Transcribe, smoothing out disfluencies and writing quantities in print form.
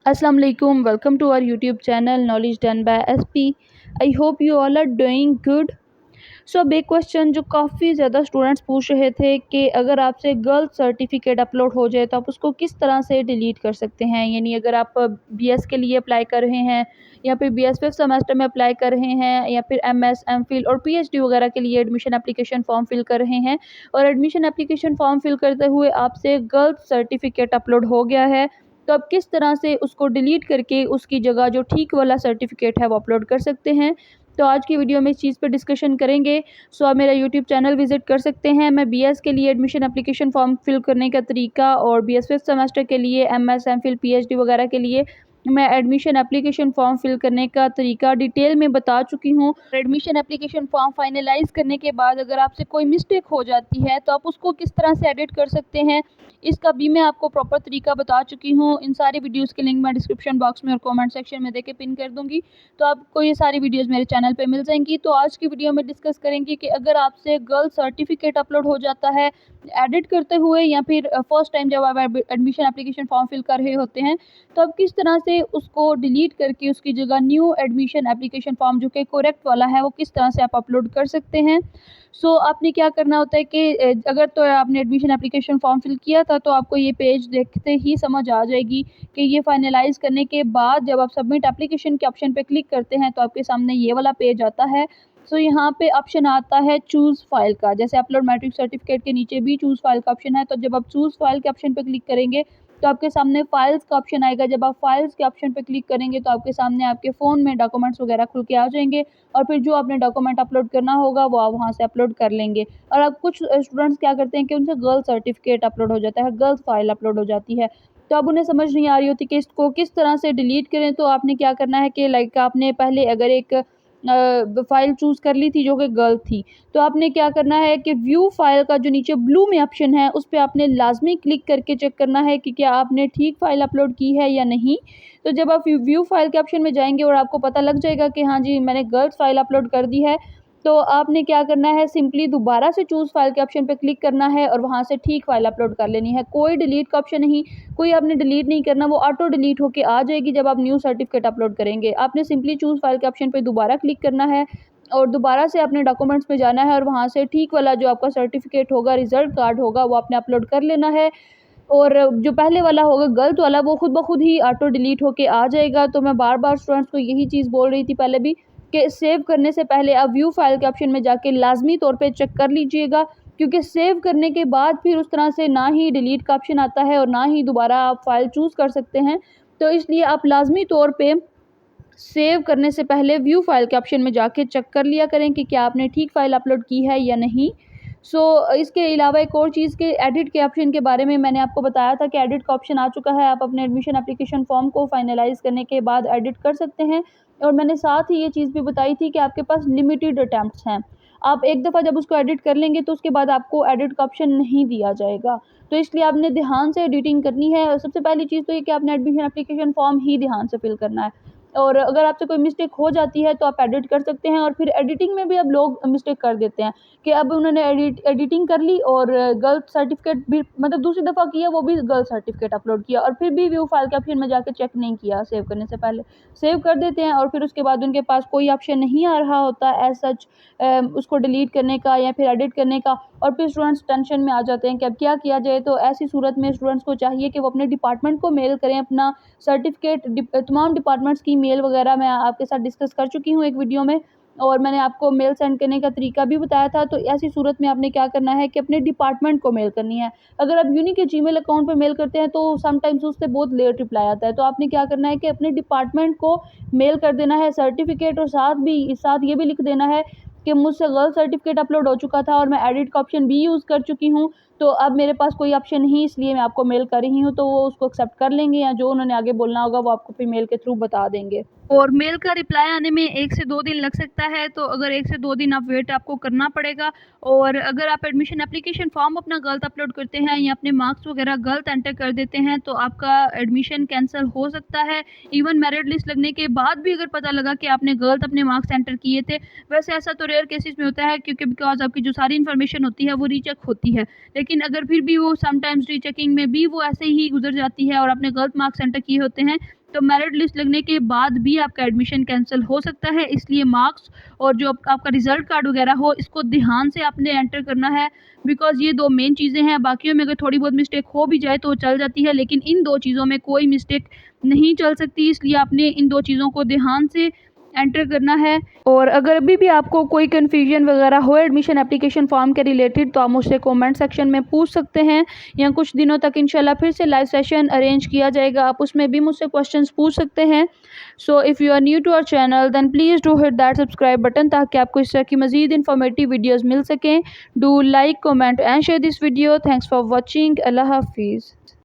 Assalamu alaikum. Welcome to our YouTube channel Knowledge Done by SP. I hope you all are doing good. सो अब एक question जो काफ़ी ज़्यादा students पूछ रहे थे कि अगर आपसे गर्ल्स सर्टिफिकेट अपलोड हो जाए तो आप उसको किस तरह से डिलीट कर सकते हैं। यानी अगर आप बीएस के लिए अप्लाई कर रहे हैं या फिर बीएस फिफ्थ सेमेस्टर में अप्लाई कर रहे हैं या फिर एमएस एमफिल और पीएचडी वगैरह के लिए एडमिशन एप्लीकेशन फॉर्म फिल कर रहे हैं और एडमिशन एप्लीकेशन फॉर्म फिल करते हुए आपसे गर्ल्स सर्टिफिकेट अपलोड हो गया है, तो आप किस तरह से उसको डिलीट करके उसकी जगह जो ठीक वाला सर्टिफिकेट है वो अपलोड कर सकते हैं। तो आज की वीडियो में इस चीज़ पे डिस्कशन करेंगे। सो आप मेरा यूट्यूब चैनल विजिट कर सकते हैं। मैं बीएस के लिए एडमिशन एप्लीकेशन फॉर्म फिल करने का तरीका और बीएस फिफ्थ सेमेस्टर के लिए एमएस एमफिल पीएचडी वगैरह के लिए मैं एडमिशन एप्लीकेशन फॉर्म फिल करने का तरीका डिटेल में बता चुकी हूँ। एडमिशन एप्लीकेशन फॉर्म फाइनलाइज करने के बाद अगर आपसे कोई मिस्टेक हो जाती है तो आप उसको किस तरह से एडिट कर सकते हैं, इसका भी मैं आपको प्रॉपर तरीका बता चुकी हूँ। इन सारी वीडियोस के लिंक मैं डिस्क्रिप्शन बॉक्स में और कमेंट सेक्शन में देके पिन कर दूंगी, तो आपको ये सारी वीडियोस मेरे चैनल पे मिल जाएंगी। तो आज की वीडियो में डिस्कस करेंगे कि अगर आपसे गर्ल्स सर्टिफिकेट अपलोड हो जाता है एडिट करते हुए या फिर फर्स्ट टाइम जब आप एडमिशन एप्लीकेशन फॉर्म फिल कर रहे होते हैं, तो आप किस तरह से उसको डिलीट करके उसकी जगह न्यू एडमिशन एप्लीकेशन फॉर्म जो कि करेक्ट वाला है वो किस तरह से आप अपलोड कर सकते हैं। आपने क्या करना होता है कि अगर तो आपने एडमिशन एप्लीकेशन फॉर्म फिल किया था तो आपको ये पेज देखते ही समझ आ जाएगी कि ये फाइनलाइज करने के बाद जब आप सबमिट एप्लीकेशन के ऑप्शन पे क्लिक करते हैं तो आपके सामने ये वाला पेज आता है। यहाँ पे ऑप्शन आता है चूज़ फाइल का, जैसे अपलोड मैट्रिक सर्टिफिकेट के नीचे भी चूज़ फाइल का ऑप्शन है। तो जब आप चूज़ फाइल के ऑप्शन पे क्लिक करेंगे तो आपके सामने फाइल्स का ऑप्शन आएगा। जब आप फाइल्स के ऑप्शन पे क्लिक करेंगे तो आपके सामने आपके फ़ोन में डॉक्यूमेंट्स वगैरह खुल के आ जाएंगे और फिर जो आपने डॉक्यूमेंट अपलोड करना होगा वो आप वहाँ से अपलोड कर लेंगे। और अब कुछ स्टूडेंट्स क्या करते हैं कि उनसे गर्ल्स सर्टिफिकेट अपलोड हो जाता है, गर्ल्स फाइल अपलोड हो जाती है, तो अब उन्हें समझ नहीं आ रही होती कि इसको किस तरह से डिलीट करें। तो आपने क्या करना है कि लाइक आपने पहले अगर एक फ़ाइल चूज़ कर ली थी जो कि गर्ल थी, तो आपने क्या करना है कि व्यू फाइल का जो नीचे ब्लू में ऑप्शन है उस पे आपने लाज़मी क्लिक करके चेक करना है कि क्या आपने ठीक फ़ाइल अपलोड की है या नहीं। तो जब आप व्यू फाइल के ऑप्शन में जाएँगे और आपको पता लग जाएगा कि हाँ जी, मैंने गर्ल्स फाइल अपलोड कर दी है, तो आपने क्या करना है, सिंपली दोबारा से चूज़ फाइल के ऑप्शन पे क्लिक करना है और वहाँ से ठीक फाइल अपलोड कर लेनी है। कोई डिलीट का ऑप्शन नहीं, कोई आपने डिलीट नहीं करना, वो ऑटो डिलीट होके आ जाएगी जब आप न्यू सर्टिफिकेट अपलोड करेंगे। आपने सिंपली चूज़ फाइल के ऑप्शन पे दोबारा क्लिक करना है और दोबारा से अपने डॉक्यूमेंट्स में जाना है और वहाँ से ठीक वाला जो आपका सर्टिफिकेट होगा, रिज़ल्ट कार्ड होगा, वो आपने अपलोड कर लेना है। और जो पहले वाला होगा गलत वाला वो खुद ब खुद ही ऑटो डिलीट होके आ जाएगा। तो मैं बार-बार स्टूडेंट्स को यही चीज़ बोल रही थी पहले भी कि सेव करने से पहले आप व्यू फाइल के ऑप्शन में जाके लाज़मी तौर पे चेक कर लीजिएगा, क्योंकि सेव करने के बाद फिर उस तरह से ना ही डिलीट का ऑप्शन आता है और ना ही दोबारा आप फाइल चूज़ कर सकते हैं। तो इसलिए आप लाज़मी तौर पे सेव करने से पहले व्यू फाइल के ऑप्शन में जाके चेक कर लिया करें कि क्या आपने ठीक फाइल अपलोड की है या नहीं। इसके अलावा एक और चीज़ के एडिट के ऑप्शन के बारे में मैंने आपको बताया था कि एडिट का ऑप्शन आ चुका है। आप अपने एडमिशन एप्लीकेशन फॉर्म को फाइनलाइज़ करने के बाद एडिट कर सकते हैं और मैंने साथ ही ये चीज़ भी बताई थी कि आपके पास लिमिटेड अटेम्प्ट्स हैं। आप एक दफ़ा जब उसको एडिट कर लेंगे तो उसके बाद आपको एडिट का ऑप्शन नहीं दिया जाएगा। तो इसलिए आपने ध्यान से एडिटिंग करनी है और सबसे पहली चीज़ तो ये कि आपने एडमिशन एप्लीकेशन फॉर्म ही ध्यान से फिल करना है। और अगर आपसे कोई मिस्टेक हो जाती है तो आप एडिट कर सकते हैं। और फिर एडिटिंग में भी अब लोग मिस्टेक कर देते हैं कि अब उन्होंने एडिटिंग कर ली और गलत सर्टिफिकेट भी, मतलब दूसरी दफ़ा किया वो भी गलत सर्टिफिकेट अपलोड किया और फिर भी व्यू फाइल के ऑप्शन में जाकर चेक नहीं किया सेव करने से पहले। सेव कर देते हैं और फिर उसके बाद उनके पास कोई ऑप्शन नहीं आ रहा होता एज सच उसको डिलीट करने का या फिर एडिट करने का, और फिर स्टूडेंट्स टेंशन में आ जाते हैं कि अब क्या किया जाए। तो ऐसी सूरत में स्टूडेंट्स को चाहिए कि वो अपने डिपार्टमेंट को मेल करें अपना सर्टिफिकेट। तमाम डिपार्टमेंट्स की मेल वगैरह मैं आपके साथ डिस्कस कर चुकी हूँ एक वीडियो में और मैंने आपको मेल सेंड करने का तरीका भी बताया था। तो ऐसी सूरत में आपने क्या करना है कि अपने डिपार्टमेंट को मेल करनी है। अगर आप यूनी के जीमेल अकाउंट पे मेल करते हैं तो समटाइम्स उससे बहुत लेट रिप्लाई आता है। तो आपने क्या करना है कि अपने डिपार्टमेंट को मेल कर देना है सर्टिफिकेट और साथ ये भी लिख देना है कि मुझसे गलत सर्टिफिकेट अपलोड हो चुका था और मैं एडिट का ऑप्शन भी यूज़ कर चुकी हूँ, तो अब मेरे पास कोई ऑप्शन नहीं, इसलिए मैं आपको मेल कर रही हूँ। तो वो उसको एक्सेप्ट कर लेंगे या जो उन्होंने आगे बोलना होगा वो आपको फिर मेल के थ्रू बता देंगे। और मेल का रिप्लाई आने में 1 से 2 दिन लग सकता है, तो अगर 1 से 2 दिन आप वेट आपको करना पड़ेगा। और अगर आप एडमिशन एप्लीकेशन फॉर्म अपना गलत अपलोड करते हैं या अपने मार्क्स वगैरह गलत एंटर कर देते हैं तो आपका एडमिशन कैंसिल हो सकता है। इवन मेरिट लिस्ट लगने के बाद भी अगर पता लगा कि आपने गलत अपने मार्क्स एंटर किए थे, वैसे ऐसा तो रेयर केसेस में होता है क्योंकि बिकॉज़ आपकी जो सारी इन्फॉर्मेशन होती है वो रीचेक होती है। लेकिन अगर फिर भी वो समटाइम्स रीचेकिंग में भी वो ऐसे ही गुज़र जाती है और आपने गलत मार्क्स एंटर किए होते हैं, तो मेरिट लिस्ट लगने के बाद भी आपका एडमिशन कैंसिल हो सकता है। इसलिए मार्क्स और जो आपका रिज़ल्ट कार्ड वगैरह हो, इसको ध्यान से आपने एंटर करना है, बिकॉज़ ये 2 मेन चीज़ें हैं। बाकियों में अगर थोड़ी बहुत मिस्टेक हो भी जाए तो चल जाती है, लेकिन इन 2 चीज़ों में कोई मिस्टेक नहीं चल सकती, इसलिए आपने इन 2 चीज़ों को ध्यान से एंटर करना है। और अगर अभी भी आपको कोई कन्फ्यूजन वगैरह हो एडमिशन एप्लीकेशन फॉर्म के रिलेटेड, तो आप मुझसे कमेंट सेक्शन में पूछ सकते हैं, या कुछ दिनों तक इंशाल्लाह फिर से लाइव सेशन अरेंज किया जाएगा, आप उसमें भी मुझसे क्वेश्चंस पूछ सकते हैं। So if you are new to our channel then please do hit that subscribe button, ताकि आपको इस तरह की मज़ीद इन्फॉर्मेटिव वीडियोज़ मिल सकें। Do like, comment and share this video. Thanks for watching. अल्लाह हाफिज़।